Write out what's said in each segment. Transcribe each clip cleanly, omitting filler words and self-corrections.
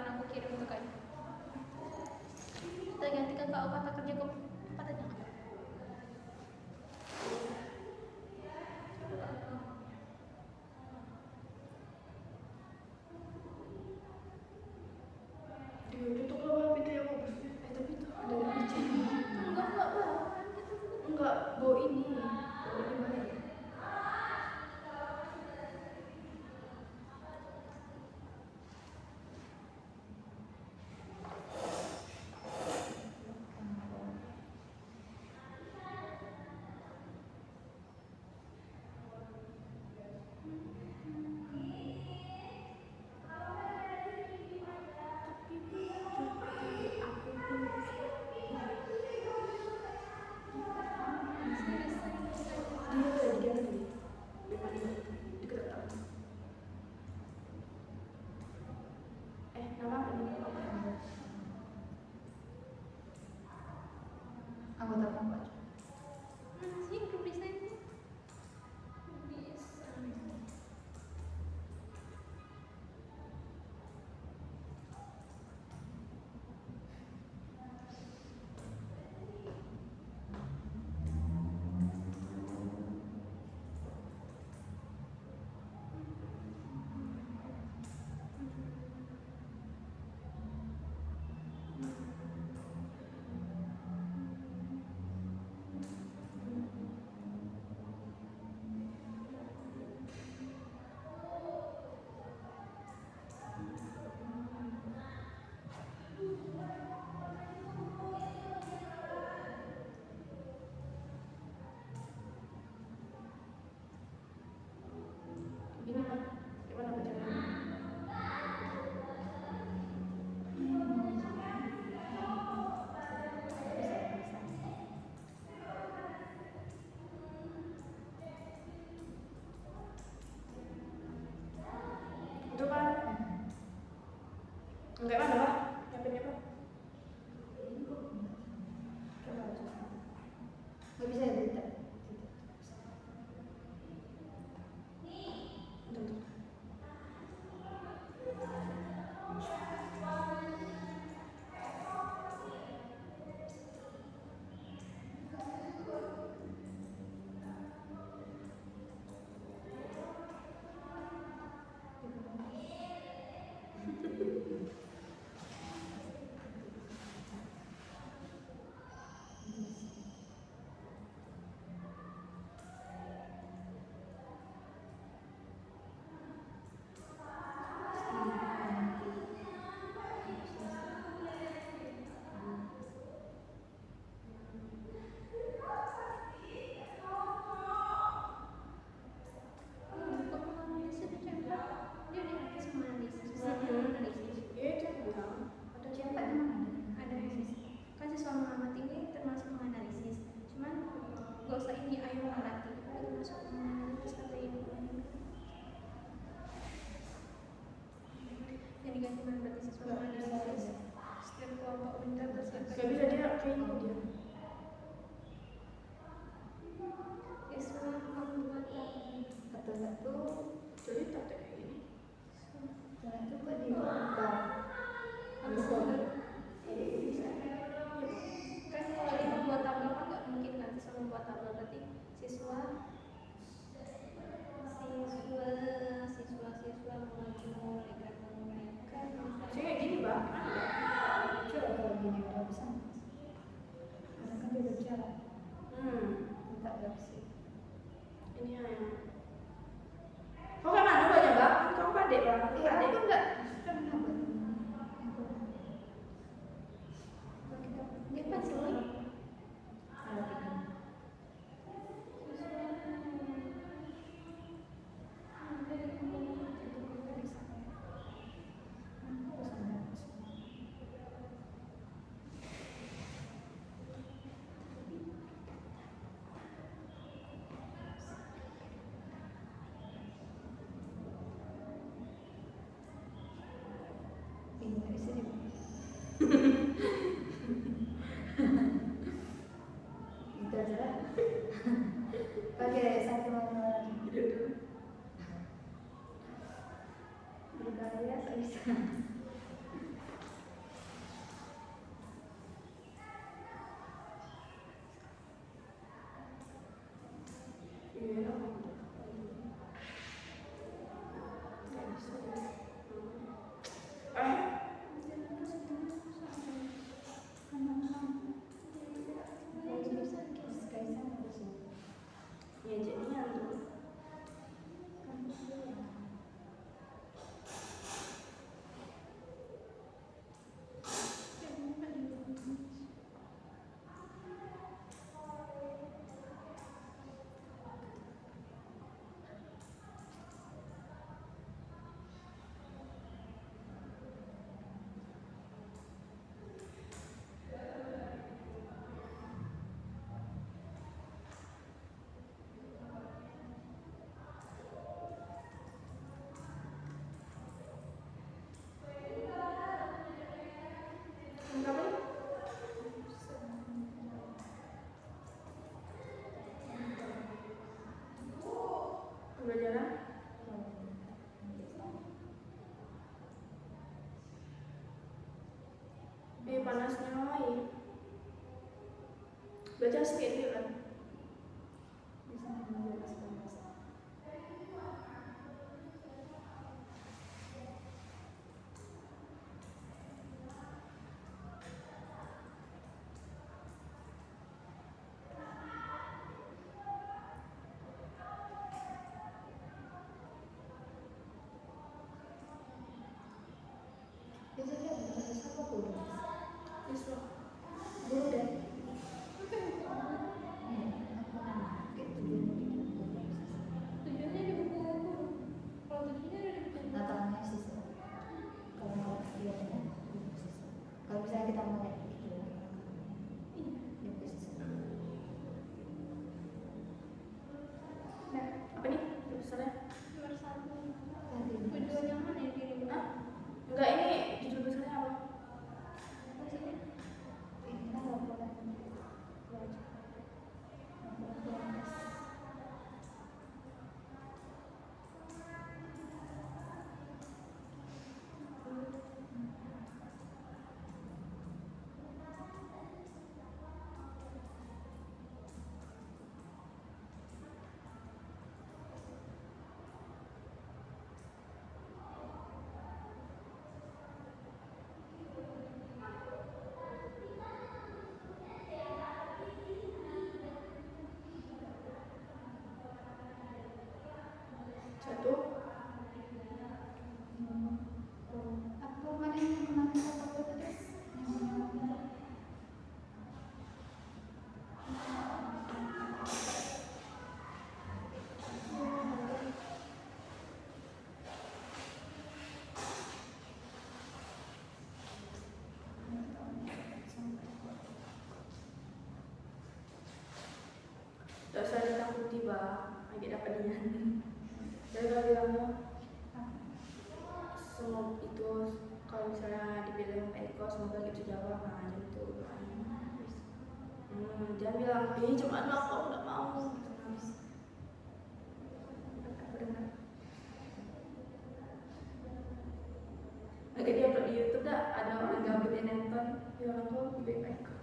akan aku kirim ke kalian. Kita ganti ke KO kata kerja keempat aja. Tutup lah pintu yang bagus. Tapi itu ada biji. Enggak Enggak, bawa ini. Bawa ini mana ya? Anggota apa? sih grup desain bisa. Ini Pak, gimana bacanya? Itu kan? Enggak mana Pak? Nyapinnya Pak? Nggak bisa ya, tidak. Diganti mana berarti siswa menganalisis setiap kelompok benda berserta Gak bisa dia kayaknya dia. siswa membuat Atau satu, Jadi tak kayak gini. setelah itu buat di bang. Bisa. kan kalau dia membuat tabel kan nggak mungkin kan siswa membuat tabel, berarti siswa memulai mereka Saya kayak gini Pak. Coba kalau gini udah bisa. Karena kan dia berjalan. Minta versi. Ini yang. Oh kayak mana Mbaknya Mbak? Kamu pandai Pak? Iya, Pandai. aku enggak. Kan apa? dia kan selalu Pintar sih. Itu aja lah. Pakai satu manual lagi. Berbahaya bisa. Panasnya lagi. Baca sedikit dulu kan. Bisa 15 panas. Biasanya ada siapa pun. Besok. Guru deh. Aku nanya, kayak tujuannya bikin buku. Tujuannya di buku guru. Kalau tujuannya ada di buku. Natalnya sisa. Kalau dia punya buku sisa. Kalau misalnya kita mau kayak gitu, buku sisa. Nah, Apa nih? Besarnya? nomor 1. Tadi Tujuan yang mana yang diri? Hah? Enggak, ini judul besarnya apa? Apa sih ini? ini kan laporan wajib. Laporan PNS. Satu. Apa mana yang kemarin kata gue tadi? Yang Gak usah ditakuti, Bang. Lagi dapat nian. Dari kalau bilangnya semua itu kalau misalnya dibilang Eko semoga gitu jawab macam itu. Jangan bilang cuma aku nggak mau. Aku dengar. Lagi dia upload di YouTube dah ada orang gabut yang nonton bilang aku lebih baik Eko.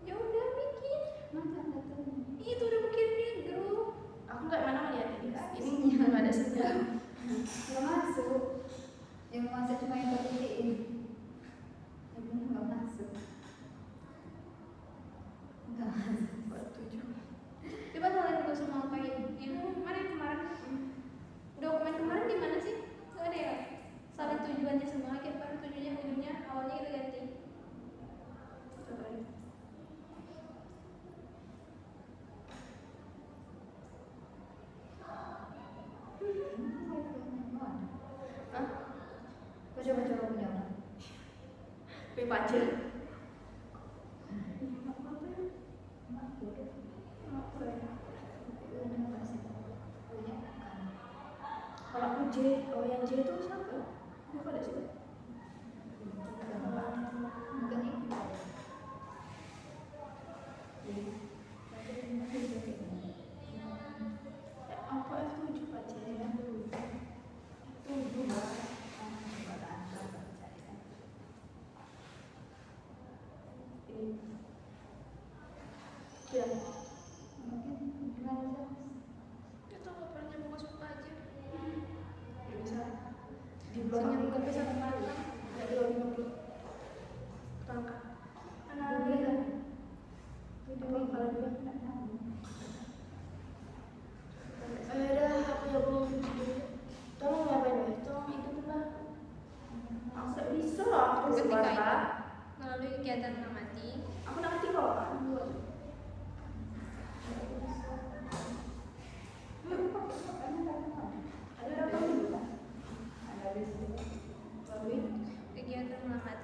Ya udah bikin. mana ada tuh? Itu udah bikin di grup. Aku nggak mana melihat ini nggak ada sinyal. Nggak masuk. Yang masuk cuma yang tertitiin. Yang bener nggak masuk. Nggak masuk. Coba kalian gak usah ngapain. Yang mana yang kemarin? Dokumen kemarin di mana sih? Gak ada ya? Salah tujuannya semua. Kayak baru tujuannya ujungnya awalnya kita ganti. Hah? Kau coba-coba punya orang. Pacar. Kalau aku J, kalau yang J itu siapa? Aku ada sih. Bukan ini. Apa F7 Pak J? Ini. Ya. Itu gak pernah nyambung ke suka aja. Bisa di Bisa blok nyambung ke pesawat malam. ada 250 tangkap. Kalau dua. Ada aku yang belum tolong ngapain ya? Tolong itu lah. Masa bisa aku Ketika sebarang. itu melalui kegiatan mengamati. Aku nak ngerti kok kan dua. Ada apa? Bagus. Kegiatan mengamati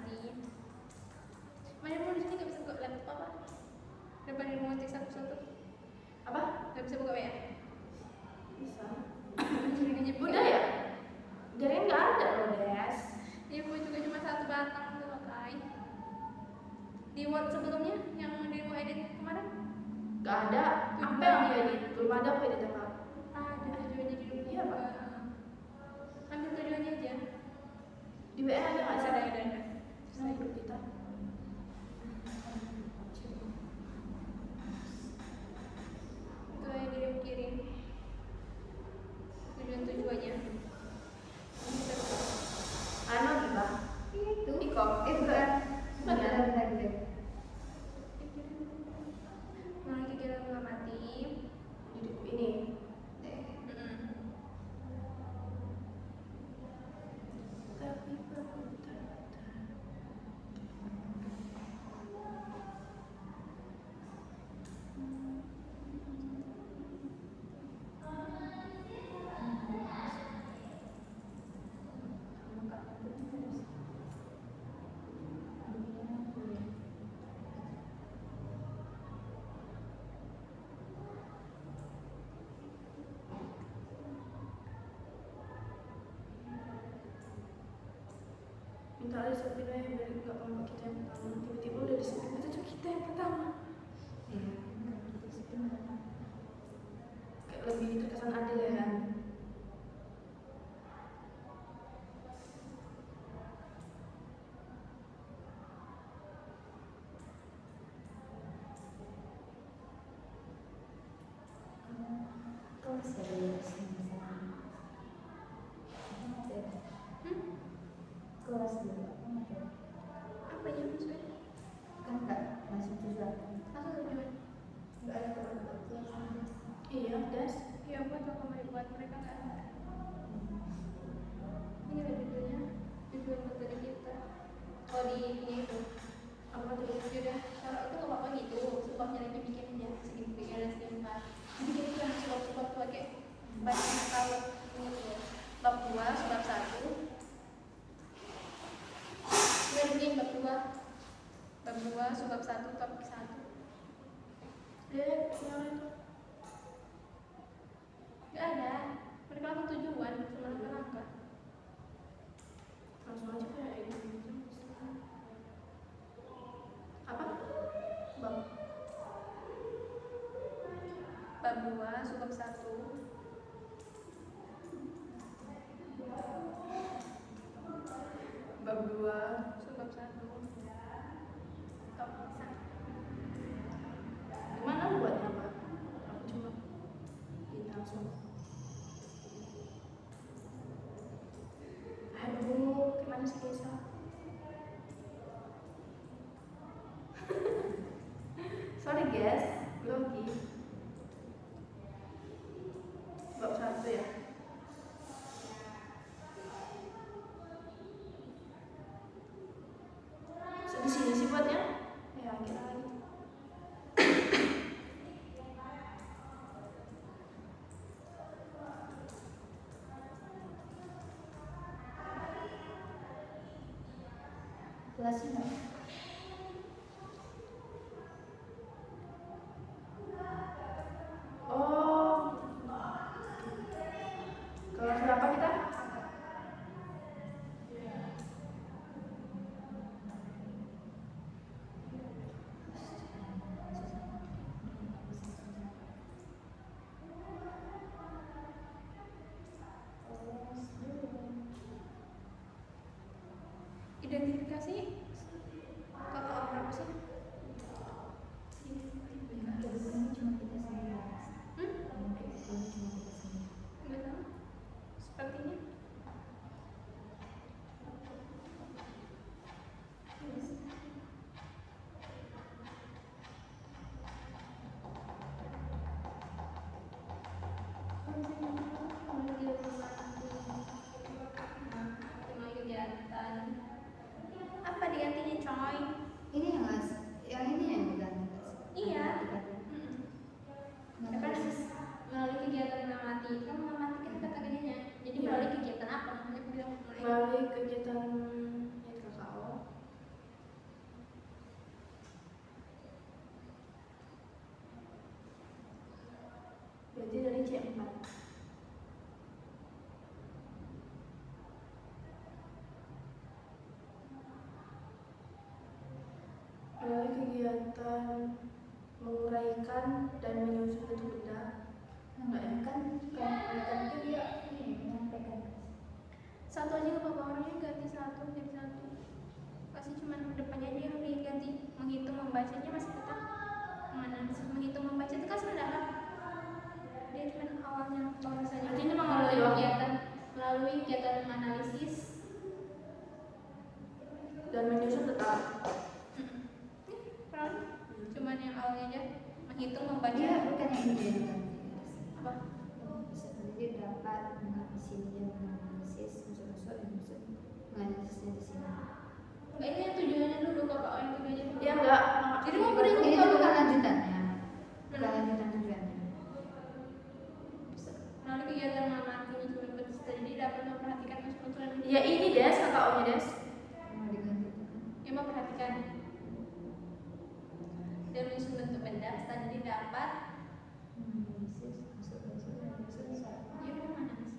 bentar aja sampai biar nggak kelompok kita yang pertama. Tiba-tiba udah disebut itu kita yang pertama. Iya, kita sebenarnya. Kayak lebih terkesan adil ya kan. Kau serius misalnya? Kelas dulu apa materi? Apa ya maksudnya? Kan nggak masuk tujuan. Langsung tujuan. Nggak ada kelas kelas. Iya, das. Ya buat kemarin buat mereka nggak ada. Ini ada judulnya, tujuan materi kita. Oh di ini itu. Apa tuh? Sudah, kalau itu nggak apa-apa gitu. Sebabnya lagi bikin ya segini bikin ada segini empat. Jadi kita cuma sebab-sebab tuh pakai banyak kalau ini tuh. Bab 2, bab 1. Begini bab 2. Bab 2, bab 1, topik 1. Lihat yang itu. Gak ada. Mereka langsung tujuan, cuma langkah-langkah. Langsung aja kayak gitu. Apa? Bab. Bab 2, bab 1. Bab 2. Bab 1. Topik 1. Gimana lu buatnya apa? Aku cuma ini langsung. Aduh, gimana sih Desa? Sorry guys, grogi. Bab 1 ya. Di sini sih buatnya. Ya, kita lagi. Kelasnya nggak? Oh, kelas berapa kita? Identifikasi kakak berapa sih? Kelasnya cuma kita sendiri. Mungkin kelasnya cuma kita sendiri. Enggak tahu. Sepertinya. Apa digantinya coy? Ini yang ini yang diganti. Iya. Diganti. Ya kan melalui kegiatan mengamati, kan mengamati kan kata kerjanya. Jadi Iya. melalui kegiatan apa? Namanya bilang Melalui kegiatan KKO. Berarti dari C4. Melalui kegiatan menguraikan dan menyusun bentuk benda. Enggak ya kan kalau itu dia ini menyampaikan. satu aja nggak apa-apa, orangnya ganti satu jadi satu. Pasti cuma depannya aja yang diganti. Menghitung membacanya masih tetap menganalisis. Menghitung membaca itu kan sebenarnya dia cuma awalnya bahasanya. Artinya memang melalui doang. melalui kegiatan analisis Dan menyusun tetap. cuman yang awalnya aja menghitung membaca. Dia bukan yang ini dia diganti. Apa? Bisa dia dapat menganalisis dia menganalisis masuk dan masuk menganalisisnya di sini. Enggak, ini yang tujuannya dulu kakak yang tujuannya dulu. Ya enggak. Jadi mau beri Ini itu bukan lanjutannya, bukan lanjutan tujuannya. melalui kegiatan mengamati menyusun bentuk jadi dapat memperhatikan unsur-unsur yang Ya ini Des, KKO-nya Des. Mau diganti itu kan? yang memperhatikan dan menyusun bentuk benda tadi dapat Menganalisis masuk dan masuk. ya udah mana sih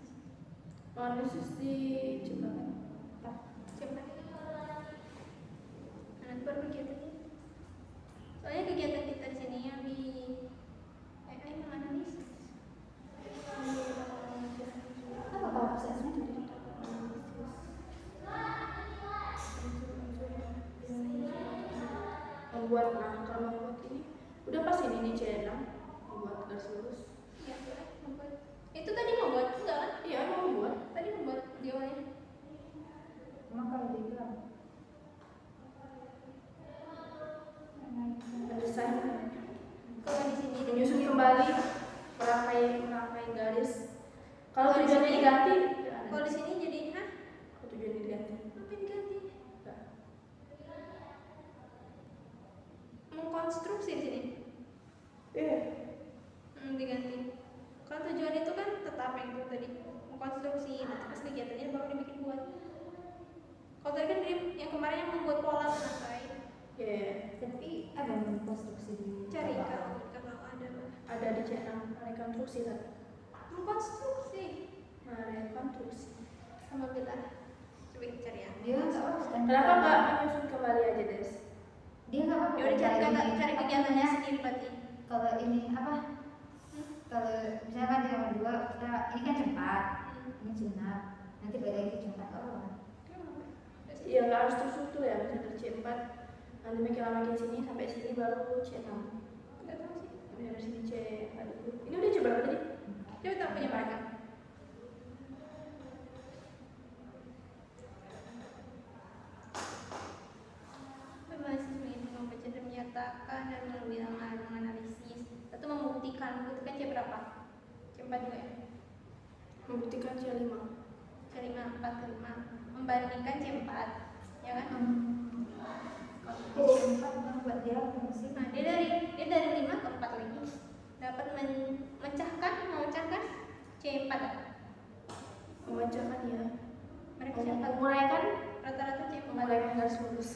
Analisis di coba kan. coba membuat, nah kalau membuat ini udah pas ini nih C6 membuat garis lurus. Iya, boleh membuat. Itu tadi membuat enggak kan? Iya emang membuat. Tadi membuat di awalnya. Cuma kalau dibilang Mendesain, Kalau di sini menyusun kembali, merangkai garis. Kalau tujuannya diganti, Kalau di sini jadi kalau tujuannya diganti, apa yang diganti? enggak. Mengkonstruksi di sini. Diganti. Kalau tujuan itu kan tetap yang itu tadi mengkonstruksi, nanti pas kegiatannya baru dibikin buat. Kalau tadi kan yang kemarin yang membuat pola menangkai. tapi ada konstruksi di Cari bawah. kalau ada Ada di C6 rekonstruksi kan? mengkonstruksi Rekonstruksi. sama bila. Coba kita cari ya. Dia nggak apa-apa kan? Kenapa nggak menyusun kembali aja Des? Dia nggak apa-apa. Ya udah cari ini, cari apa kegiatannya namanya? sendiri berarti. Kalau ini apa? Kalau misalkan dia berdua, kita ini kan cepat, ini sunat, nanti balik lagi cepat apa? Ya nggak harus tersusun ya, misalnya dari C4 nanti makin lama makin sini sampai sini baru C6. Enggak tahu sih. Ini dari sini C4 dulu. Ini udah coba berapa tadi? Coba tak punya mereka. Mahasiswa ini membaca dan menyatakan dan menganalisis atau membuktikan. Itu kan C berapa? C4 juga ya? Membuktikan C5. C5, 4 ke 5 membandingkan C4 ya kan? Kalau cepat buat dia apa sih? Nah, dia dari 5 ke 4 lagi dapat memecahkan C4 ya? Membacakan ya. Mereka C4 Menguraikan, rata-rata C4 menguraikan garis lurus.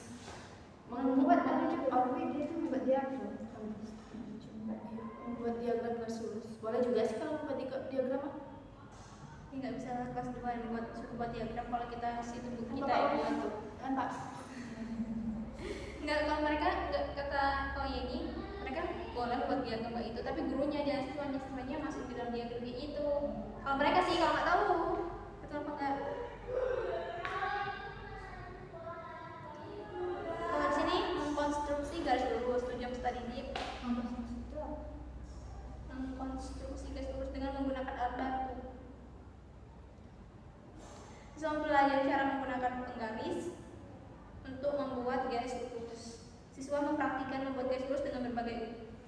Membuat tapi dia tuh membuat dia apa? Membuat diagram garis lurus. Boleh juga sih kalau membuat diagram mah. ini nggak bisa lah kelas 2 yang buat diagram kalau kita situ buku kita Bapak ya udah tuh, kan Pak? nggak kalau mereka nggak kata kau ini mereka boleh buat diagram kayak itu tapi gurunya dan siswanya masuk di dalam diagram kayak itu kalau mereka sih kalau nggak tahu betul apa enggak kalau di sini mengkonstruksi garis lurus tujuan study deep mengkonstruksi garis lurus dengan menggunakan alat baku. Siswa mempelajari cara menggunakan penggaris untuk membuat garis lurus. Siswa mempraktikkan membuat garis lurus dengan berbagai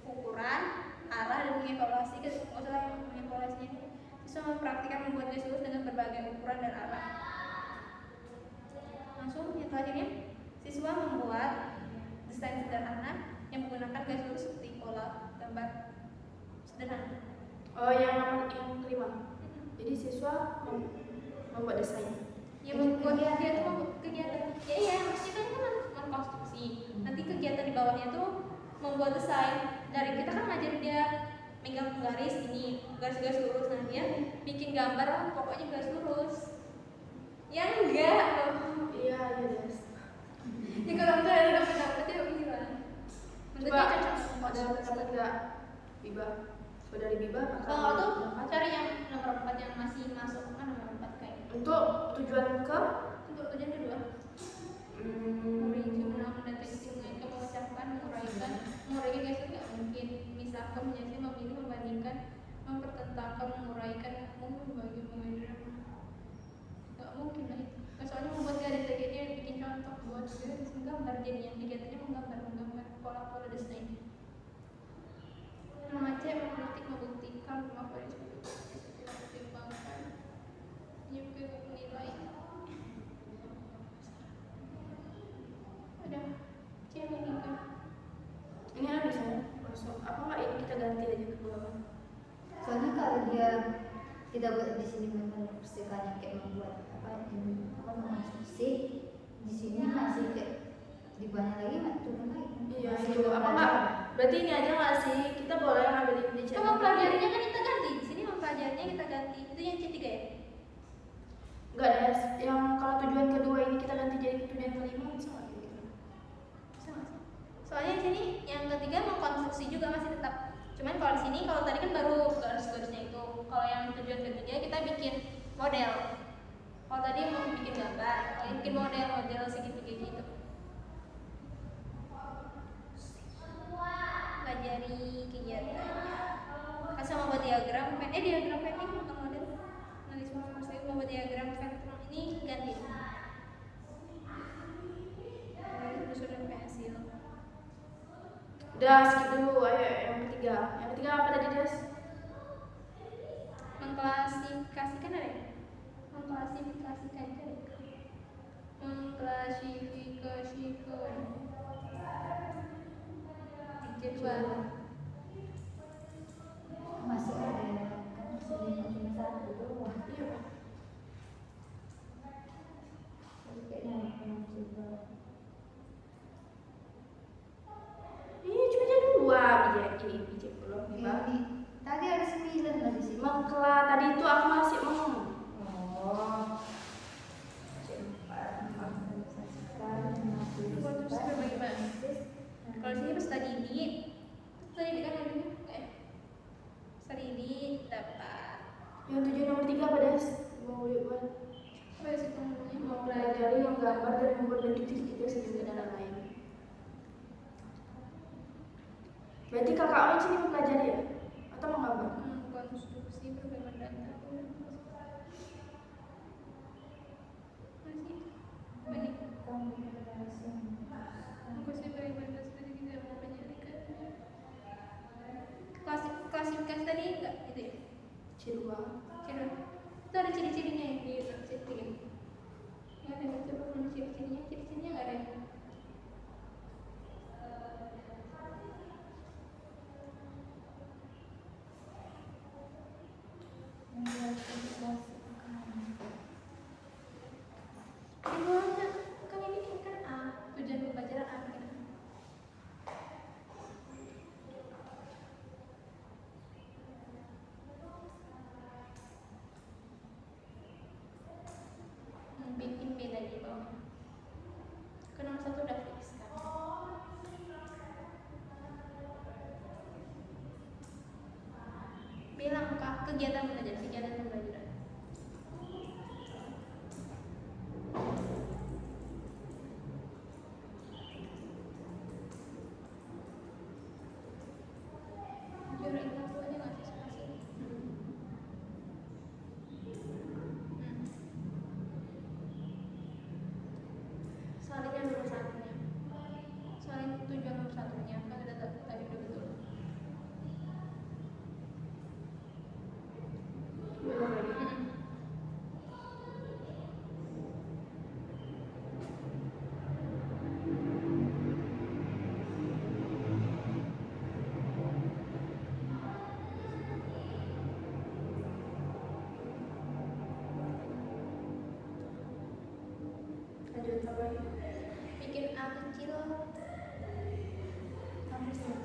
ukuran, arah, dan mengevaluasi. Masalah yang mengevaluasi ini. Siswa mempraktikkan membuat garis lurus dengan berbagai ukuran dan arah. Langsung yang terakhirnya, siswa membuat desain sederhana yang menggunakan garis lurus seperti pola gambar sederhana. Oh, yang kelima. Jadi siswa membuat desain. Ya membuat dia tuh membuat kegiatan. Ya iya, maksudnya kan mengkonstruksi. Nanti kegiatan di bawahnya tuh membuat desain. Dari kita kan ngajarin dia megang garis ini, garis-garis lurus. Nah dia bikin gambar, pokoknya garis lurus. Ya enggak loh. Iya, Des. Ya kalau enggak ada pendapat ya gimana? Menurut dia cocok Ada mengkonstruksi. pendapat nggak? Biba. Saudari Biba. Kalau nggak tuh cari yang nomor 4 yang masih masuk kan nomor 4 kayak. Untuk tujuan ke Untuk tujuan kedua. Mereview, mendeteksi, mengaitkan, memecahkan, menguraikan guys itu nggak mungkin. Misalkan menjadi memilih, membandingkan, mempertentangkan, menguraikan, membagi, mengaitkan, nggak mungkin lah itu. Soalnya membuat garis lagi dia bikin contoh buat garis menggambar jadinya kegiatannya menggambar pola-pola desain. Membaca, mengkritik, membuktikan, mempertimbangkan, juga menilai. Ada cewek ini kan ini ada di sana. Masuk. Apa nggak ini kita ganti aja ke bawah? Soalnya kalau dia kita buat di sini mengonstruksikannya kayak membuat mengonstruksi di sini masih kayak di bawahnya lagi nggak turun lagi. Iya, Masih itu apa belajar. nggak? Berarti ini aja nggak sih? Kita boleh ngambil ini di itu channel. mempelajarinya kan kita ganti di sini mempelajarinya kita ganti itu yang C3 ya Enggak, Des. Yang kalau tujuan kedua ini kita ganti jadi tujuan kelima bisa nggak gitu? bisa nggak sih soalnya di sini yang ketiga mengkonstruksi juga masih tetap cuman kalau di sini kalau tadi kan baru garis-garisnya itu kalau yang tujuan ketiga kita bikin model kalau tadi mau bikin gambar kalau ini bikin model segitiga gitu ini kegiatannya. Kasih mau buat diagram pen, diagram pen ini bukan model. Nanti semua saya mau buat diagram pen ini ganti. Ini sudah pensil. Udah skip dulu, ayo yang ketiga. Yang ketiga apa tadi Des? Mengklasifikasikan ada ya? Mengklasifikasikan itu ada ya? Mengklasifikasikan jadwal. Masih ada kan masih cuma satu doang. Iya Pak. Tapi kayaknya yang coba. Cuma jadi dua biji belum. Ini tadi ada 9 lah di sini. Mengkla tadi itu aku masih Oh. Kalau sini pas tadi kan ada tadi dapat. yang tujuan nomor 3 apa Des? Mau buat Apa ya sih namanya? mempelajari, menggambar dan membuat bentuk titik-titik sendiri dan lain-lain. Berarti kakak sini mempelajari ya? Atau menggambar? Konstruksi perbaikan data. Masih banyak. Konstruksi perbaikan data seperti tidak mau menyelidiki. Klasifikasi tadi enggak itu ya? C2. Ciri. Itu ada ciri-cirinya yang di setting. Nggak ada, coba kalau ciri-cirinya nggak ada. Semuanya kan ini kan A, tujuan pembelajaran A kan. Bikin B lagi bawah. Ke nomor 1 udah fix kan. Bilang Kak, kegiatan pembelajaran. Juara itu aku aja nggak sih spasi. Soalnya nomor satunya. Soalnya tujuan nomor satunya kan udah tadi udah betul. Belum lagi. Lanjut apa lagi? Bikin A kecil. Sampai sini.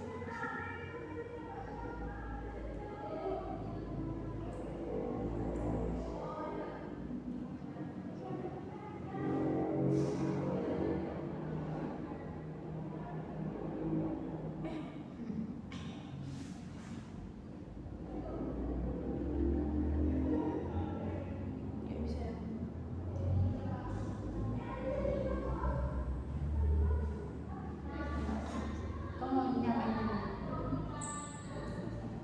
Ya bisa ya. Kamu mau nyamain dulu?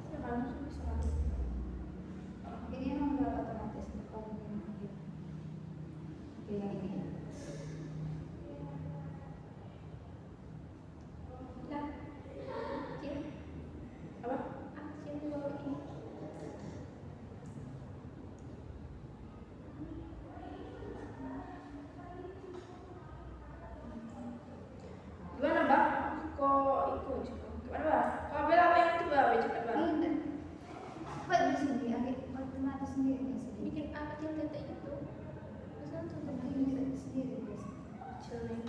Siapa bisa kan? Ini emang udah otomatis kalau ini gitu. Oke, yang ini. Nah, kecil. Apa? A kecil di bawah ini. Gimana Bang? Kok ikut? Gimana Bang? Kau bilang apa yang itu Bang? Cepat Bang. Ini buat di sini, agak otomatis sendiri di sini. Bikin A kecil titik itu. Terus tuh Tapi ini bisa sendiri guys. Kecil nih.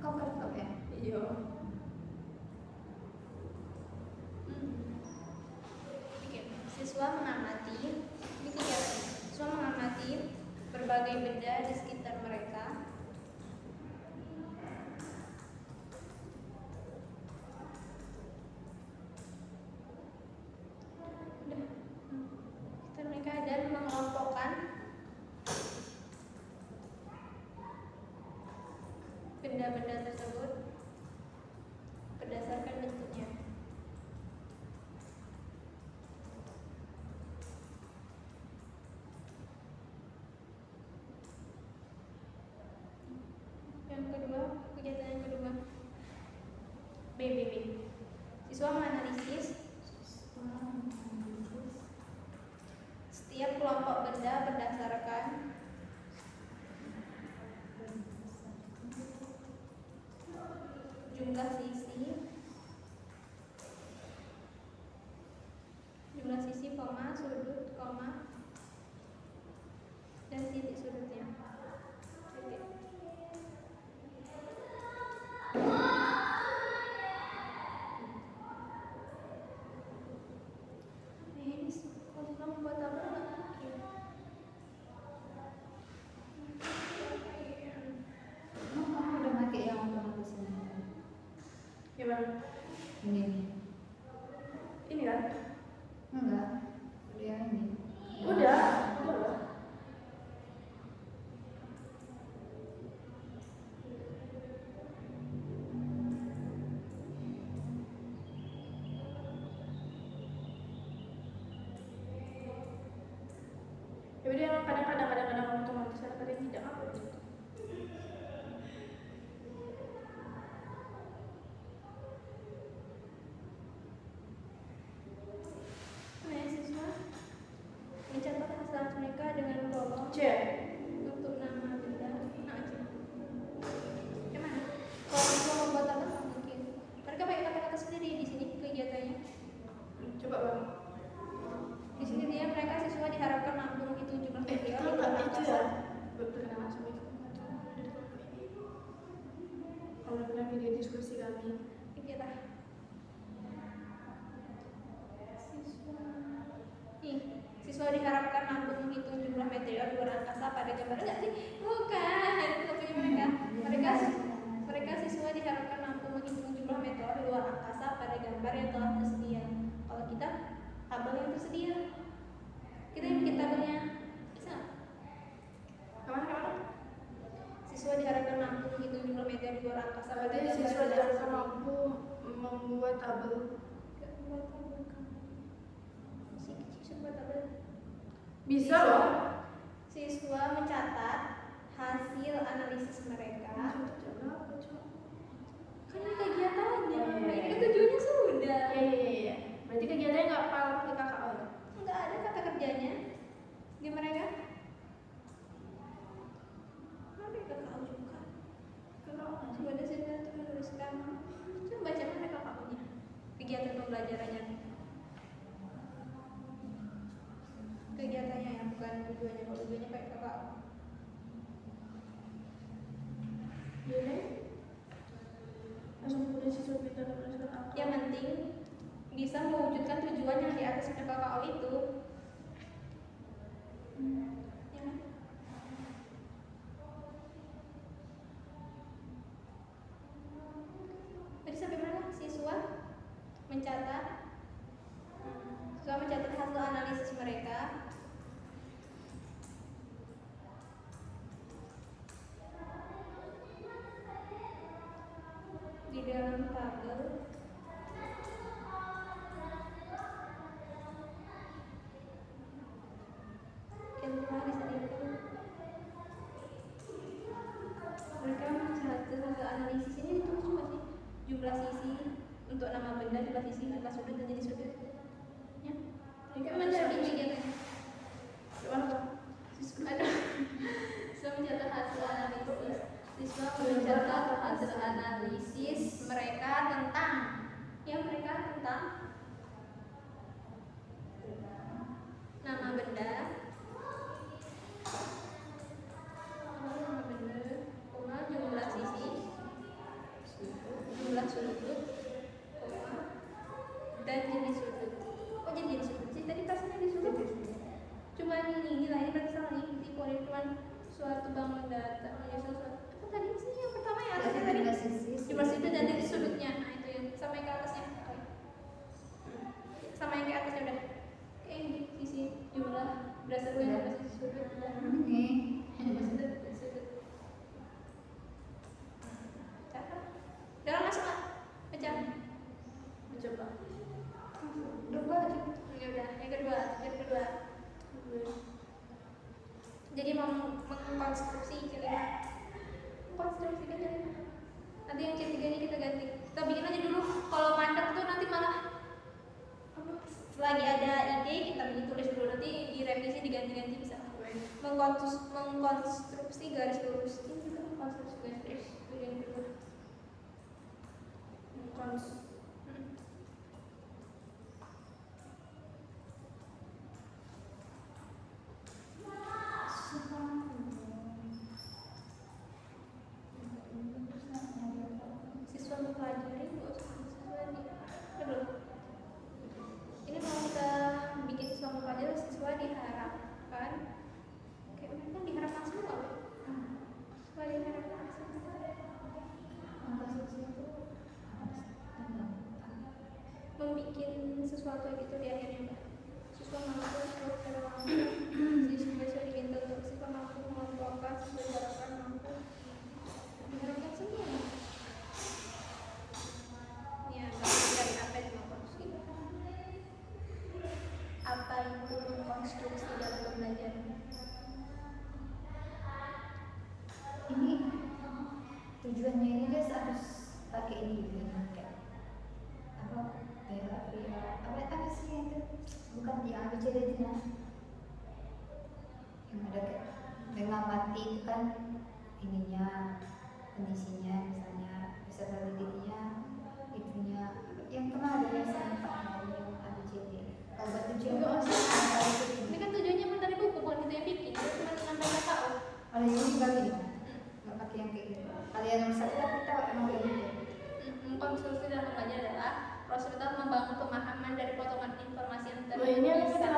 Kau kertok ya? Iya. Bikin siswa mengamati ini kegiatan. Siswa mengamati berbagai benda di sekitar mereka. Udah. Sekitar mereka dan mengelompokkan benda-benda tersebut Siswa menganalisis setiap kelompok benda berdasarkan jumlah sisi, koma, sudut, koma, dan titik sudutnya. Oke. Ini kalau kamu buat apa nggak mungkin. Emang kamu udah pakai yang otomatis ini? Gimana? Ini. Ini kan? Enggak. Udah yang ini. Udah. Ya udah emang kadang-kadang otomatis, kadang tidak apa gitu. Mahasiswa mencatat hasil mereka dengan kolom C. untuk nama benda. Nah, C. Gimana? Kalau siswa membuat tabel nggak mungkin. Mereka pakai kata-kata sendiri di sini kegiatannya. Coba bang. Di sini mereka siswa diharapkan mampu menghitung jumlah Kita material di nggak luar itu angkasa. ya. Berkenalan sama itu. Alhamdulillah video diskusi kami. Kegiatan. Siswa diharapkan mampu menghitung jumlah material di luar angkasa pada gambar. Enggak sih? Bukan. Itu punya mereka siswa diharapkan mampu menghitung jumlah meteor di luar angkasa pada gambar yang telah tersedia. Kalau kita tabel yang tersedia, kita yang bikin tabelnya. Bisa nggak? Kemana? Siswa diharapkan mampu menghitung jumlah meteor di luar angkasa pada Berarti gambar siswa yang telah diharapkan tersedia. mampu membuat tabel. Nggak buat tabel kan? Si kecil buat tabel. Bisa loh. Siswa mencatat hasil analisis mereka. Kan ini kegiatannya, ini kan tujuannya sudah. Iya. Berarti kegiatannya nggak pakai KKO ya? Nggak ada kata kerjanya di mereka. Ada KKO juga. Pada sudah menuliskan. Coba baca mana KKO-nya. Kegiatan pembelajarannya. Kegiatannya yang bukan tujuannya. Kalau tujuannya pakai KKO. Iya. Langsung kemudian siswa kita menuliskan angka. Yang penting bisa mewujudkan tujuan yang di atas KKO itu. Ya kan? Tadi sampai mana? Siswa mencatat hasil analisis mereka di dalam tabel yang telah disediakan. Mereka mencatat hasil analisis ini ditulis cuma sih jumlah sisi untuk nama benda, jumlah sisi, jumlah sudut dan jenis sudut. Ya, mereka mencatat kegiatannya. Gimana bang? Siswa mencatat hasil analisis. Siswa mencatat hasil analisis mereka tentang nama benda, jumlah sisi, jumlah sudut, dan jenis sudut. Oh, jenis sudut sih tadi pas jenis sudut. Cuman ini berarti salah nih. Cuman suatu bangun data menyusul suatu. Apa tadi sih yang pertama ya atasnya tadi? Jumlah sudut dan titik sudutnya. Nah itu yang sama yang ke atasnya. Sama yang ke atasnya udah. Kayak sisi jumlah berdasarkan jumlah sisi sudut dan jumlah sudut dan sudut. Cakep. Udah masuk nggak? Baca. Coba. Dua aja. Ya udah. Yang kedua. Jadi mau mengkonstruksi kelima. Mengkonstruksikan kelima. Nanti yang C3 nya kita ganti. Kita bikin aja dulu. Kalau mandek tuh nanti malah selagi ada ide kita tulis dulu, nanti direvisi diganti-ganti bisa. Mengkonstruksi garis lurus ini juga mengkonstruksi garis lurus itu yang kedua. Siswa mempelajari ini mau kita bikin siswa mempelajari, siswa diharapkan kayak mereka diharapkan semua siswa diharapkan semua membuat sesuatu gitu di akhirnya Mbak. Siswa mampu secara mampu siswa diminta untuk siswa mampu mengelompokkan siswa diharapkan mampu diharapkan semua ya dari apa yang mengkonstruksi apa itu mengkonstruksi dalam pembelajaran Ini tujuannya ini guys harus pakai ini juga kayak apa apa sih yang itu bukan yang ABCD itu nah yang ada kayak mengamati itu kan ininya kondisinya misalnya peserta didiknya itunya yang kemarin ya sampah yang ABCD kalau buat tujuan ini kan tujuannya emang dari buku bukan kita yang bikin kita cuma nambah kata kalau ini juga gitu nggak pakai yang kayak gitu kalau yang nomor satu kan kita emang kayak gitu mengkonstruksi dalam pembelajaran adalah proses kita membangun pemahaman dari potongan informasi yang ini apa terpisah. kita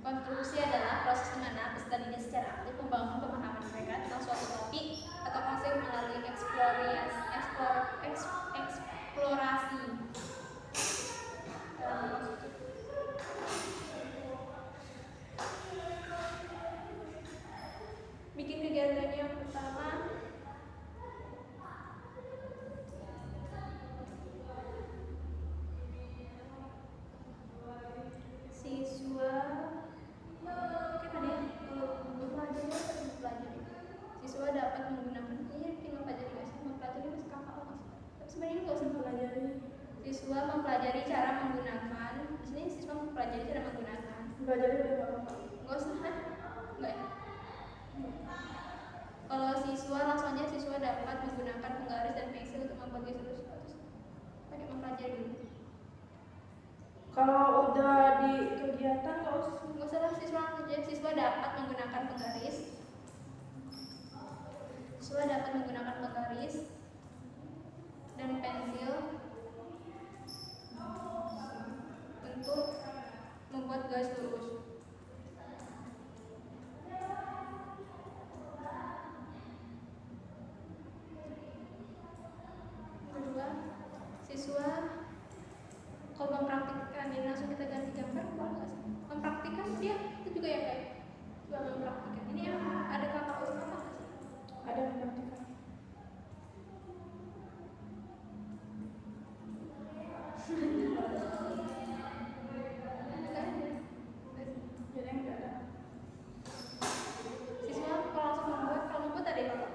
Konstruksi adalah proses di mana peserta didik secara aktif membangun pemahaman mereka tentang suatu topik atau konsep melalui eksplorasi. Bikin kegiatannya yang pertama siswa siswa dapat menggunakan sebenarnya nggak usah mempelajari siswa mempelajari cara menggunakan di sini siswa mempelajari cara menggunakan belajar dari apa nggak usah kan nggak ya kalau siswa langsung aja siswa dapat menggunakan penggaris dan pensil untuk membuat garis lurus pakai mempelajari dulu. kalau udah di kegiatan nggak usah lah siswa langsung aja siswa dapat menggunakan penggaris dan pensil untuk membuat garis lurus. Kedua, siswa kalau mempraktikkan ini langsung kita ganti gambar, mempraktikkan dia itu juga ya kayak juga mempraktikkan. Ini yang ada kakak utama nggak sih? ada mempraktikkan jadi enggak ada Siswa kalau langsung kalau membuat ada apa?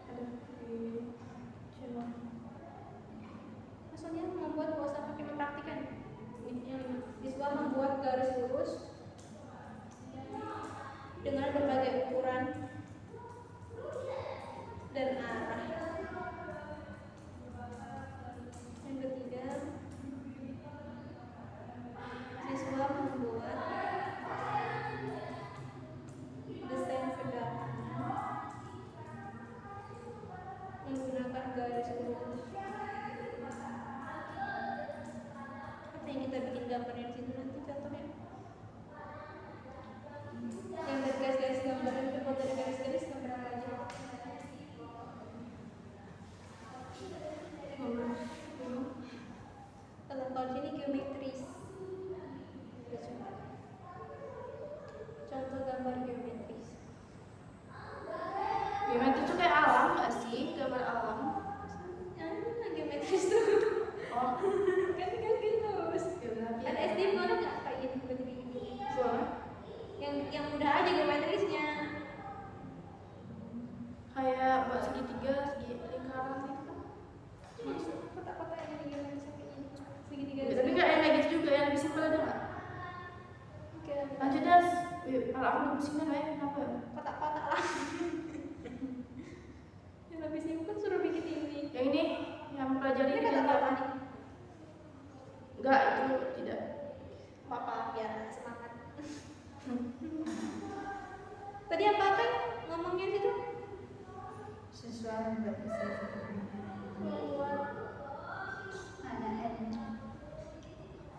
ada di channel Maksudnya membuat nggak usah pakai mempraktikkan. Siswa membuat garis lurus dengan berbagai ukuran dan arah. Yang ketiga, siswa membuat desain sederhana menggunakan garis lurus. Apa yang kita bikin gambarnya di situ nanti contohnya? Yang dari garis-garis gambar yang terbuat dari garis-garis gambar apa aja? Kalau aku pusingnya kenapa ya? kotak-kotak lah. Yang lebih simpel suruh bikin ini. Yang ini yang pelajari Ini di kata apa nih? Enggak, itu tidak. Papa biar semangat. Tadi apa kan ngomongnya situ? Sesuai buat isi ada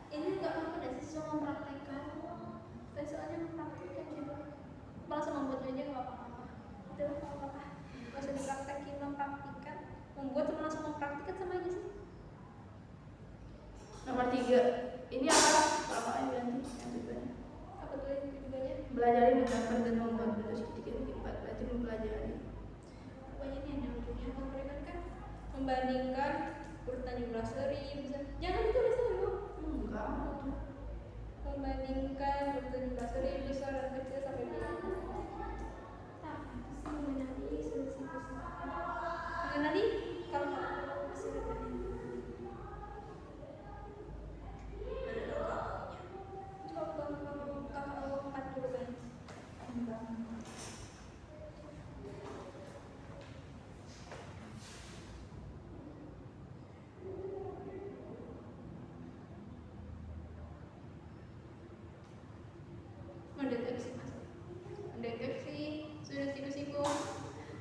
Ini nggak apa-apa deh sih soal mempraktekkan. Tapi soalnya mempraktekkan gitu. Langsung membuat aja nggak apa-apa. Itu nggak apa-apa. Nggak usah dipraktekin, mempraktikkan. Membuat sama langsung mempraktikkan sama aja sih. Nomor 3. Ini apa? Apa aja nanti yang tujuannya? Apa tuh yang keduanya? Belajar menggambar dan membuat bentuk segitiga segi empat. Berarti mempelajari. Pokoknya ini ada ujungnya. Memberikan kan membandingkan urutan jumlah seri. Bisa. Jangan ditulis dulu. Enggak, itu. Membandingkan urutan jumlah seri besar dan kecil sampai bilang. Nah, itu sih mengenali solusi mengenali kalau hasil dari mendeteksi masalah, mendeteksi sudah siku-siku,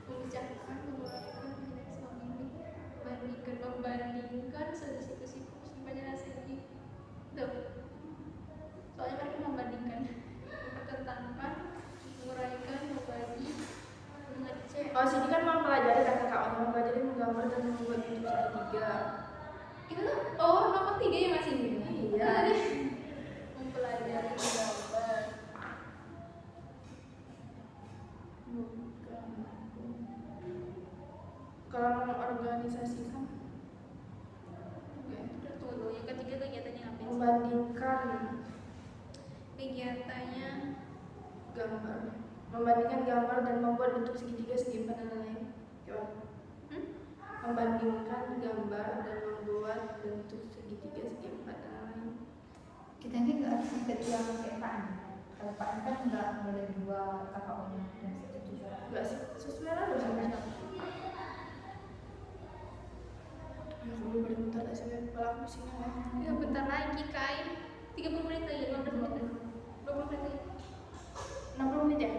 membicarakan, mengeluarkan membandingkan sudah siku-siku semuanya hasilnya. Tuh, soalnya mereka membandingkan, mempertentangkan, menguraikan, membagi, mengecek. Oh, sini kan mempelajari KKO-nya, mempelajari menggambar dan membuat bentuk segitiga. Kita tuh, oh nomor 3 ya masih ini. Iya. Mempelajari menggambar. Kalau mengorganisasikan, Tunggu, yang ketiga kegiatannya apa sih? membandingkan Kegiatannya gambar, membandingkan gambar dan membuat bentuk segitiga segi empat dan lain-lain. Gimana? Membandingkan gambar dan membuat bentuk segitiga segi empat dan lain-lain. kita ini nggak harus ketiga pakai PAN. Kalau PAN kan nggak boleh 2 KKO-nya dan 1 tujuan. Enggak sih, sesuai lah sama siapa. Ya, kamu boleh bentar aja, kepala aku pusing ya. ya bentar lagi Kai, 30 menit lagi, 15 menit lagi, 20 menit lagi. 60 menit ya?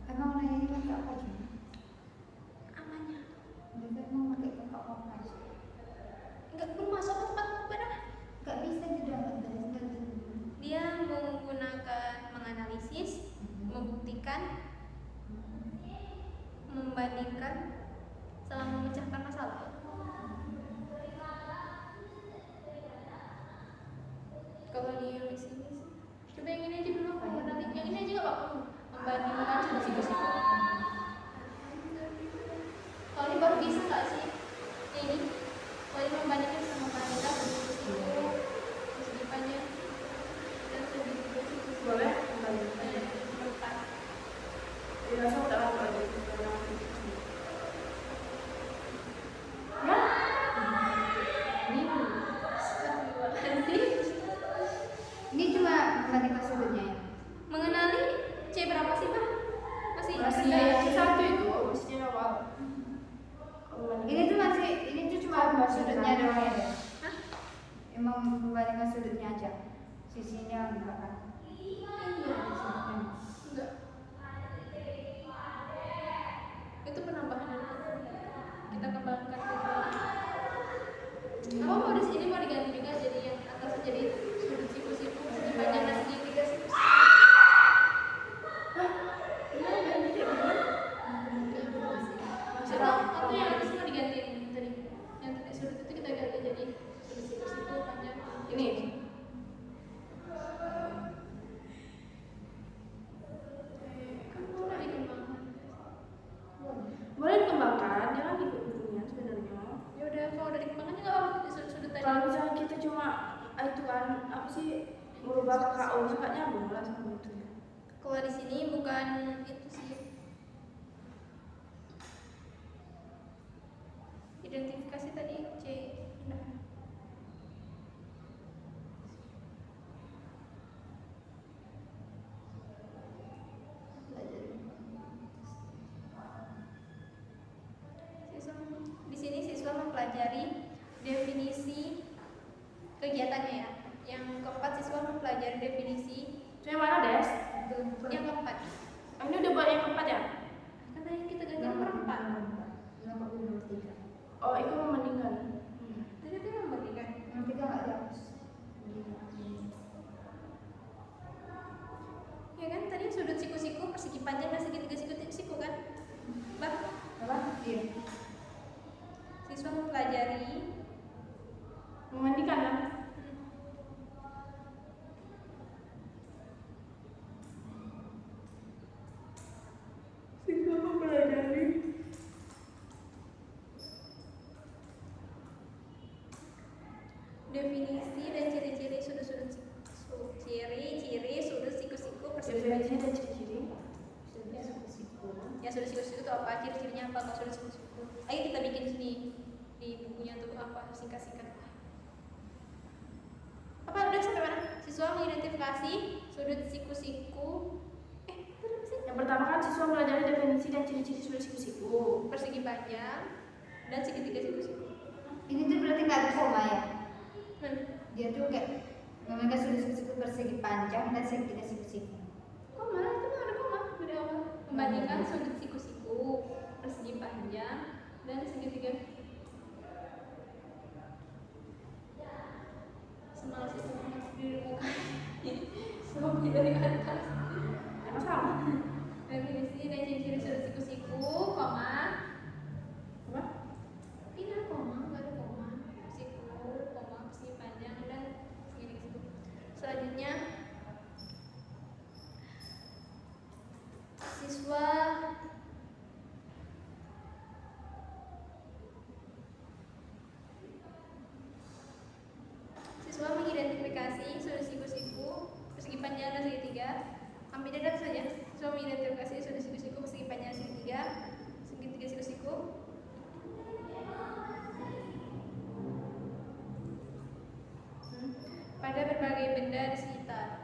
Emang orang ini pakai apa aja? Amanya Mereka emang pakai KKO apa aja? nggak belum masuk ke tempat benar. Nggak bisa juga nggak. Dia menggunakan menganalisis, membuktikan, membandingkan, selama memecahkan masalah. Kalau di yang di sini sih, coba yang ini aja dulu, nanti yang ini aja nggak apa-apa. Membandingkan siku-siku. Kalau ini baru bisa nggak sih? Ini, kalau ini membandingkan sama membandingkan siku-siku, segi panjang dan segi siku-siku. Boleh? Membandingkan. Empat. Dirasa udah lama aja. Ini cuma membandingkan sudutnya ya? Mengenali C berapa sih Pak? Masih Masih satu itu, masih awal. Ini tuh cuma sudutnya doang ya? Hah? Emang membandingkan sudutnya aja? Sisinya enggak kan? Iya. Enggak. Itu penambahan dari kita kembangkan ke apa mau di sini mau diganti juga jadi yang atas jadi sudut siku-siku segi panjang dan segi tiga siku. Atau yang atas mau diganti tadi. Yang tadi sudut itu kita ganti jadi sudut siku-siku panjang. Ini. Coba dikembangkan. Boleh dikembangkan, jangan ikut bukunya sebenarnya. Ya udah kalau udah dikembangkan juga apa sudut tadi. Kalau misalnya kita cuma itu kan apa sih merubah KKO-nya nggak nyambung lah sama itu ya. Kalau di sini bukan itu sih. Identifikasi tadi C. Nah. kegiatannya ya. Yang keempat, siswa mempelajari definisi. Itu yang mana, Des? Yang keempat. Oh, ini udah buat yang keempat ya? Karena yang kita ganti nomor 4. Nomor 3. Oh, itu membandingkan. Tadi dia membandingkan. Nomor 3 nggak dihapus. Ya kan tadi sudut siku-siku, persegi panjang dan segitiga siku kan? Bah, Apa? Iya. siswa mempelajari Membandingkan kan? Siswa mempelajari definisi dan ciri-ciri sudut-sudut ciri-ciri sudut siku-siku persegi definisi panjang. dan ciri-ciri. Ya sudut siku-siku itu apa? Ciri-cirinya apa? Kalau sudut siku-siku. Ayo kita bikin sini di bukunya tuh apa? Singkat-singkat. Apa udah sampai mana? Siswa mengidentifikasi sudut siku-siku. Berapa sih? Yang pertama kan siswa mempelajari definisi dan ciri-ciri sudut siku-siku. Persegi panjang dan segitiga siku-siku. Ini tuh berarti nggak ada koma ya? Dia tuh kayak memang sudut siku persegi panjang dan segitiga siku-siku. Koma, itu mah ada koma pada awal. Membandingkan sudut siku-siku, persegi panjang dan segitiga. Semalas itu di muka. Semua dari atas. Emang sama? Definisi dan ciri-ciri sudut siku-siku, koma. Apa? Tidak koma, nggak ada koma. Siku, koma, persegi panjang dan segitiga siku. Selanjutnya siswa mengidentifikasi sudut siku-siku persegi panjang dan segitiga. Ambil dadat saja. Siswa mengidentifikasi sudut siku-siku persegi panjang dan segitiga siku-siku. Pada berbagai benda di sekitar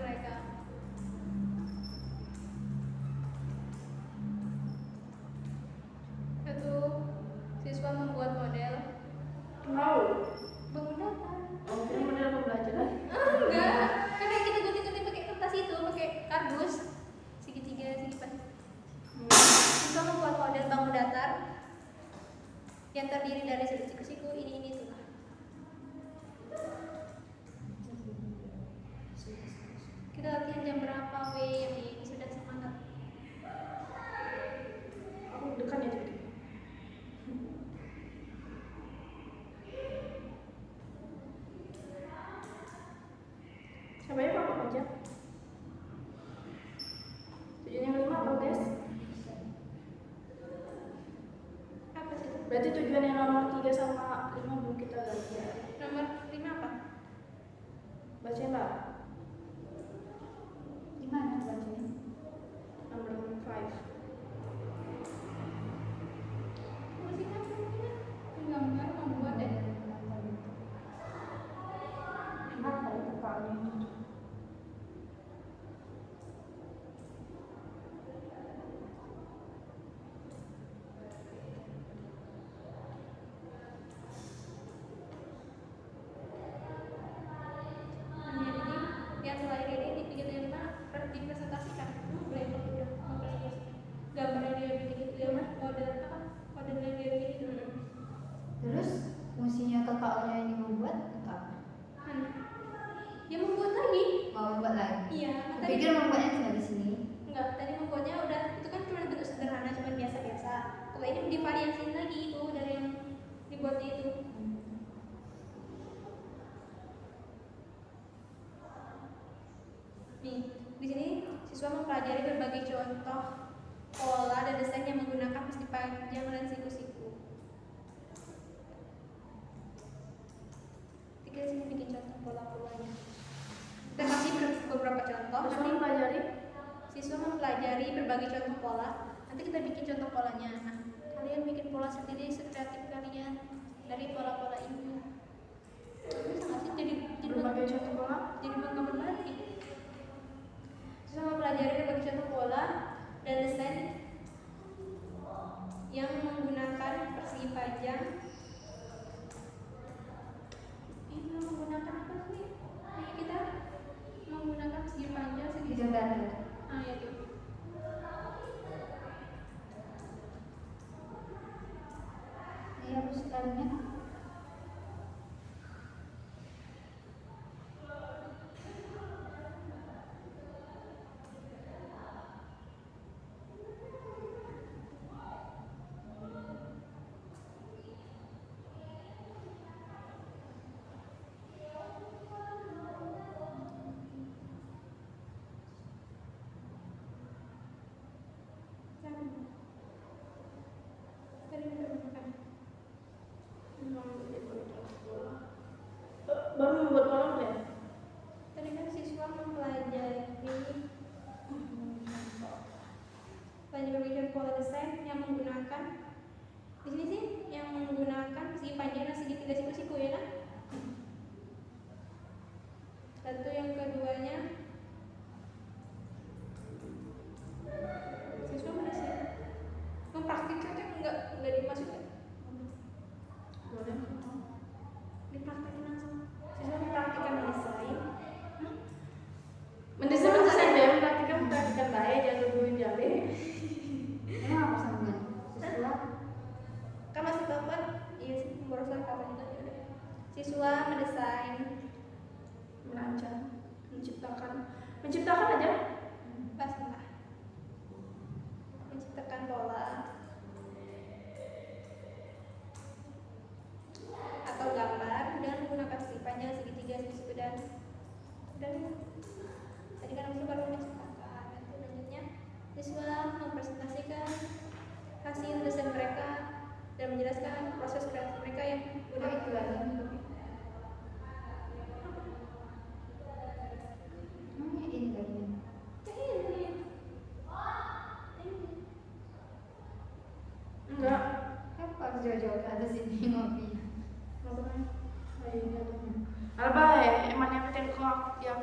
mereka. Satu, siswa membuat model. Mau? Bangun datar. Oh, ini model pembelajaran. Enggak, karena kita gunting-gunting pakai kertas itu, pakai kardus segitiga, segi panjang. Siswa membuat model bangun datar yang terdiri dari sudut siku-siku ini tuh. Kita latihan jam berapa, Wei? Sudah semangat. Aku dekat ya tadi. Siapa ya Bapak aja? Tujuan yang 5 apa, Des? Apa sih? Berarti tujuan yang nomor 3 sama 5 belum kita ganti ya? Nomor 5 apa? Bacain lah. Di mana tuh bacanya? Nomor 5. Masih kan gambar membuat deh. Apa itu kepalanya? Yang selain ini di video yang dipresentasikan. Boleh udah mempresentasikan. Gambar yang dia bikin itu ya, model apa? Model yang dia bikin itu. Terus fungsinya KKO-nya ini membuat apa? Ya membuat lagi. Mau membuat lagi? Iya. Aku Tadi pikir membuatnya cuma di sini. enggak. Tadi membuatnya udah itu kan cuma bentuk sederhana, cuma biasa-biasa. Kalau ini divariasiin lagi itu dari yang dibuatnya itu. Nih, di sini siswa mempelajari berbagai contoh pola dan desain yang menggunakan persegi panjang dan siku-siku. Kita sini bikin contoh pola-polanya. Kita kasih beberapa contoh. Terus Nanti mempelajari siswa mempelajari berbagai contoh pola. Nanti kita bikin contoh polanya. Nah, kalian bikin pola sendiri sekreatif kalian dari pola-pola ini. Bisa nggak sih jadi berbagai contoh pola. jadi menggambar lagi. Siswa mempelajari berbagai contoh pola dan desain yang menggunakan persegi persegi panjang. Ini menggunakan apa sih? Ini kita menggunakan segi panjang, segi Bidang datar. ya tuh. Ini harus sekalinya. Tadi udah menggunakan. Baru membuat kolam ya? Tadi kan siswa mempelajari berbicara pola desain yang menggunakan di sini sih yang menggunakan segi panjang dan segitiga siku-siku ya kan? Satu yang keduanya siswa mendesain mempraktikkannya enggak dimasukkan Boleh. dipraktikkan langsung siswa mempraktikkan mendesain Mendesain ya, praktikan baik, jangan nungguin jabe. Emang apa sambungan? Siswa kan masih bapak iya sih memboroskan katanya tadi ada siswa mendesain Merancang, menciptakan aja. basah menciptakan pola atau gambar dengan menggunakan segi panjang, segitiga, segi dan tadi kan aku baru menciptakan. Nanti selanjutnya siswa mempresentasikan hasil desain mereka dan menjelaskan proses kreatif mereka yang udah itu aja. Namanya ini bagian. Enggak. Kenapa harus jauh-jauh ke atas ini ngopi? Alba emang yang kok yang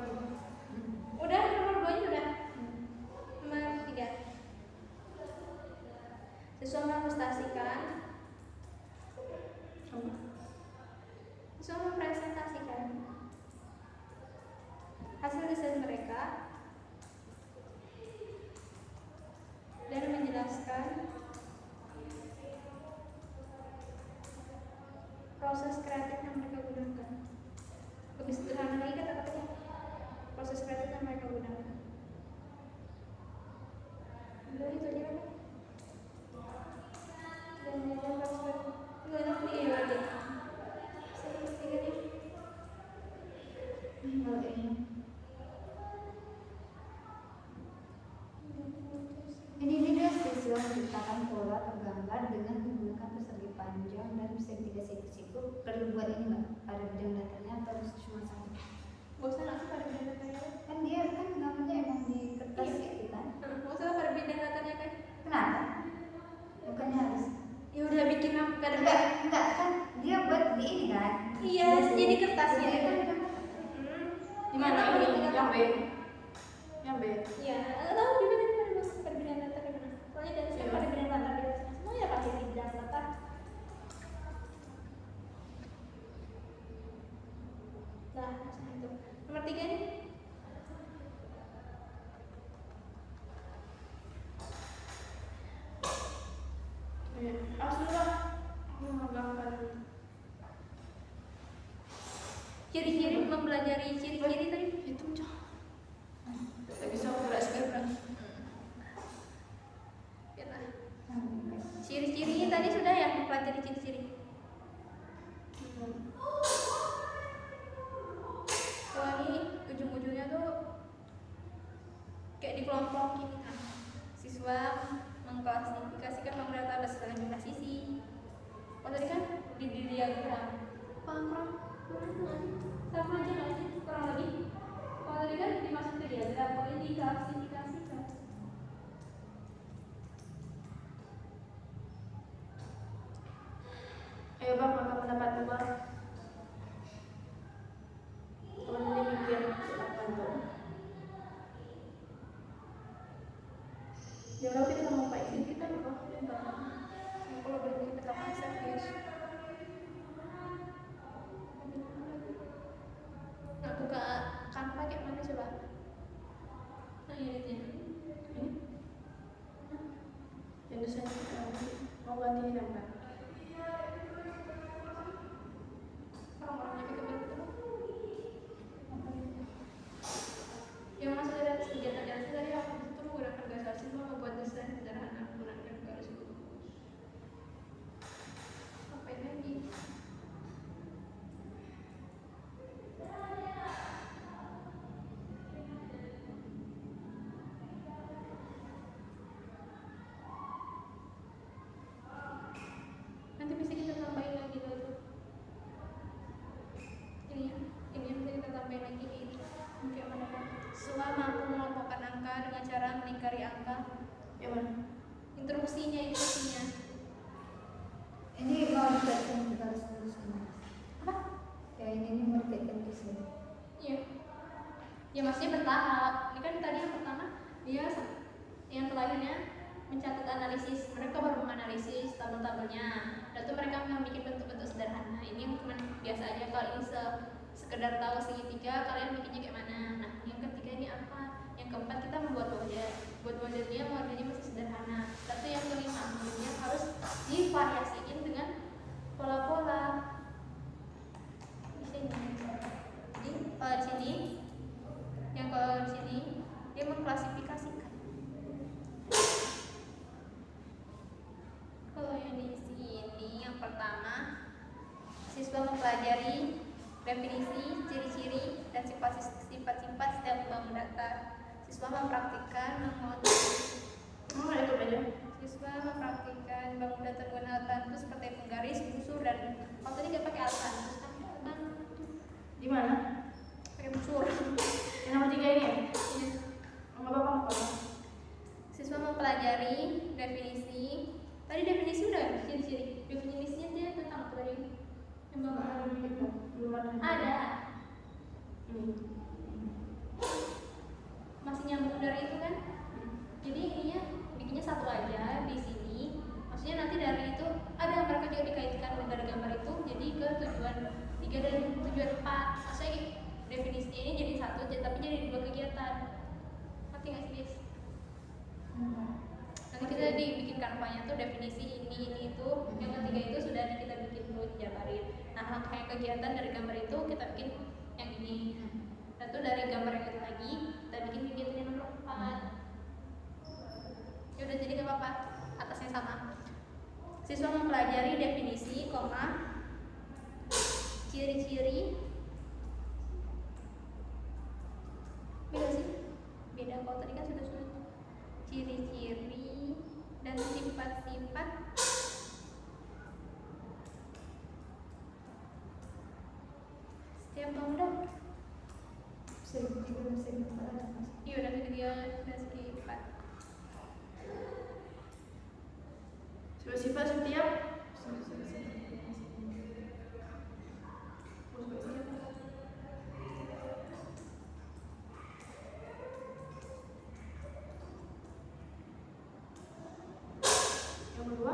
udah nomor 2 nya udah. Nomor 3 siswa mempresentasikan hasil desain mereka dan menjelaskan proses kreatif yang mereka gunakan. Lebih sederhana lagi kata-katanya, proses kreatif yang mereka gunakan. Udah itu aja kan? Dan ada proses gimana nih lagi? Saya tiga nih. Kalau ini. Ini dia siswa menciptakan pola tergambar dengan menggunakan persegi panjang dan segitiga siku-siku. Perlu buat ini nggak? Pada bidang datarnya atau harus cuma satu? Gak usah langsung pada bidang datanya. Kan dia kan namanya emang di kertas Iya. gitu kan? Gak usah pada bidang datanya kan? Kenapa? Bukannya harus? Ya udah bikin apa pada Enggak kan dia buat di ini kan? Iya, jadi kertasnya. Jadi kan di mana ini? Yang B. Yang B. Iya, nggak tahu di mana pada bidang datar di mana. Soalnya dari saya pada bidang datar di sana. Semuanya pasti di bidang datar. Nah, maksudnya itu. Nomor 3 nih. Sudah. Menggambar. Ciri-ciri mempelajari ciri-ciri tadi. Hitung cah. Tak bisa gerak sekarang. Ciri-cirinya tadi sudah ya, mempelajari ciri-ciri. Wah ini ujung-ujungnya tuh kayak dikelompokin. Siswa mengklasifikasikan pemberantasan berdasarkan jumlah sisi. Kalau tadi kan di diagram. Kurang sama aja nggak sih? Kurang lebih. Kalau tadi kan dimasuk ke diagram, kalau ini diklasifikasikan. Ayo bang, maka pendapat bang. Teman ini mikir silakan tuh. Jangan lupa kita mau pakai kita kok. Kalau belum kita masak ya kan? Orang-orangnya pakai bentuk. Yang masuk dari kegiatan yang dari aku itu menggunakan bahasa asing membuat desain sederhana menggunakan garis kutu. Sampai lagi. Nanti bisa kita tambahin lagi tuh. Ini yang bisa kita tambahin lagi ini. Kayak mana kan? Siswa mampu mengelompokkan angka dengan cara melingkari angka. Yang mana? Instruksinya. Ini mau dikaitkan ke garis lurus ini. Apa? Kayak ini mau dikaitkan ke sini. Iya. Ya maksudnya bertahap. Ini kan tadi yang pertama dia yang terakhirnya mencatat analisis. Mereka baru menganalisis tabel-tabelnya. Dan itu mereka membuat bentuk-bentuk sederhana. Ini yang cuma biasa aja. Kalau ini sekedar tahu segitiga, kalian bikinnya kayak mana. Nah, yang ketiga ini apa? Yang keempat kita membuat model. Buat modelnya masih sederhana. Tapi yang kelima, modelnya harus divariasiin dengan pola-pola. Di sini. Jadi kalau di sini, kalau di sini dia mengklasifikasikan. Kalau yang di sini yang pertama, siswa mempelajari definisi, ciri-ciri, dan sifat-sifat setiap bangun data. Siswa mempraktikkan Ada itu beda. Siswa mempraktikkan bangun data dengan alat bantu seperti penggaris, busur, dan kalau tadi dia pakai alat bantu kan? Di mana? Pakai busur. Yang nomor 3 ini ya? Iya. Enggak apa-apa. Siswa mempelajari definisi. Tadi definisi udah ciri-ciri. Definisinya dia tentang apa tadi? Yang bangun Belum ada. ada. Ini. Masih nyambung dari itu kan? Jadi ininya bikinnya satu aja di sini. Maksudnya nanti dari itu ada mereka juga dikaitkan dari gambar itu jadi ke tujuan 3 dan tujuan 4. Maksudnya definisinya ini jadi satu tapi jadi 2 kegiatan. Ngerti nggak sih guys? Nanti kita dibikin kanvanya tuh definisi ini itu. Yang ketiga itu sudah kita bikin dulu dijabarin. Nah rangkaian kegiatan dari gambar itu kita bikin yang ini. Dan tuh dari gambar yang itu lagi kita bikin kegiatan yang nomor 4. Ya udah jadi gak apa-apa, atasnya sama. Siswa mempelajari definisi, ciri-ciri. Beda sih? Beda, kalau tadi kan sudah ciri-ciri dan sifat-sifat setiap bangunan. Segitiga dan segi 4 ada mas. Iya udah ketiga dan segi 4. Sifat setiap yang kedua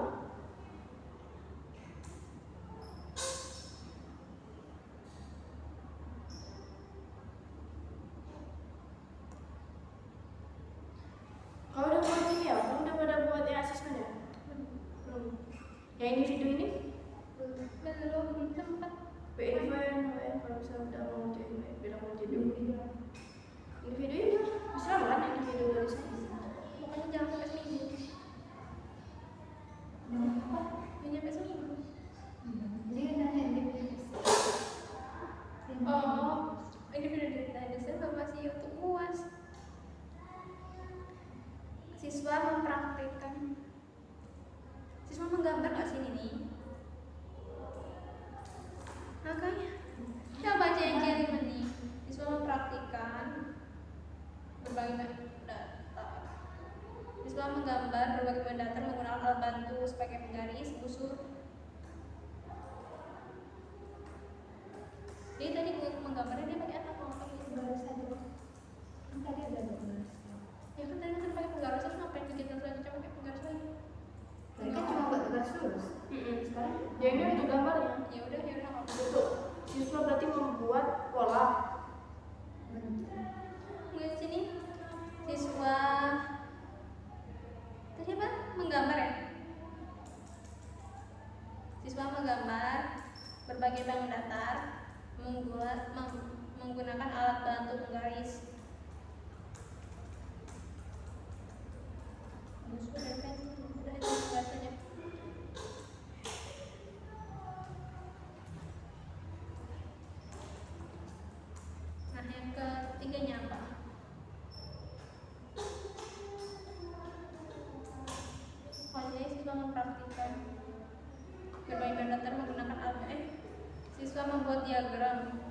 kau udah buat ini ya? Kau udah pada buat yang asesmen ya? Belum. Yang individu ini? Belum tempat. WN kalau misalnya udah mau jadi beda mau jadi individu ini bisa kan individu dari sana? Pokoknya jangan sampai seminggu. Apa? Jangan sampai seminggu. Dia nanya definisi. Oh, ini udah dari desain masih untuk UAS. Siswa mempraktikkan. Siswa menggambar nggak sini nih? Makanya, coba baca yang kiri nih. Siswa mempraktikkan berbagai data. Siswa menggambar berbagai data menggunakan alat bantu sebagai penggaris, busur. Dia tadi menggambarnya dia pakai apa? Kalau pakai Garis aja. Kan tadi ada garis. ya kan tadi kan pakai penggaris terus ngapain kegiatan selanjutnya pakai penggaris lagi? Tadi kan cuma buat garis lurus. Sekarang Ya ini untuk gambarnya. Ya udah nggak apa-apa. Untuk siswa berarti membuat pola. Lihat sini siswa tadi apa? Menggambar ya? Siswa menggambar berbagai bangun datar menggunakan alat bantu penggaris. Sudah kan? Sudah itu bahasanya. Nah, yang ketiganya apa? Jadi siswa mempraktikkan berbagai bahan datar menggunakan alat. Siswa membuat diagram.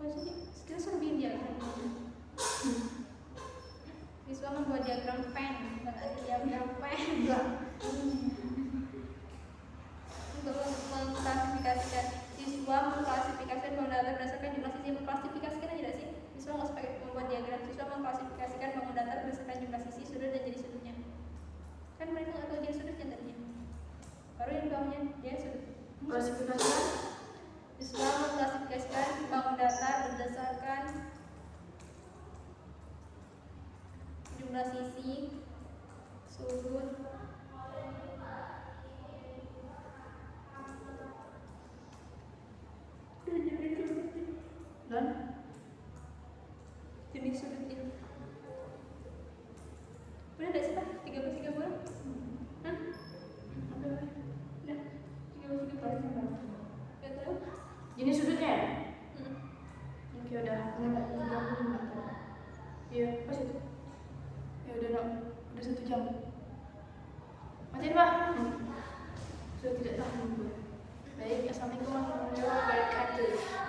Maksudnya kita suruh bikin diagram. Siswa membuat diagram pen, diagram pen. Untuk mengklasifikasikan, siswa mengklasifikasikan bangun datar berdasarkan jumlah sisi. Mengklasifikasikan aja tidak sih? Siswa nggak usah pakai membuat diagram. Siswa mengklasifikasikan bangun datar berdasarkan jumlah sisi, sudut dan jadi sudutnya. Kan mereka nggak tahu jadi sudutnya tadinya. Baru yang bawahnya dia sudut. Klasifikasinya Siswa mengklasifikasikan bangun datar berdasarkan jumlah sisi, sudut, dan jenis sudutnya. Udah ada sih Pak? 13 bulan? Hah? Udah 13 bulan. Gak tahu? jenis sudutnya ya? Hmm. Oke udah. Enggak 35. Iya, pas itu. Ya udah nak, udah 1 jam. Matiin Pak. Sudah tidak tahan gue. Baik, assalamualaikum warahmatullahi wabarakatuh.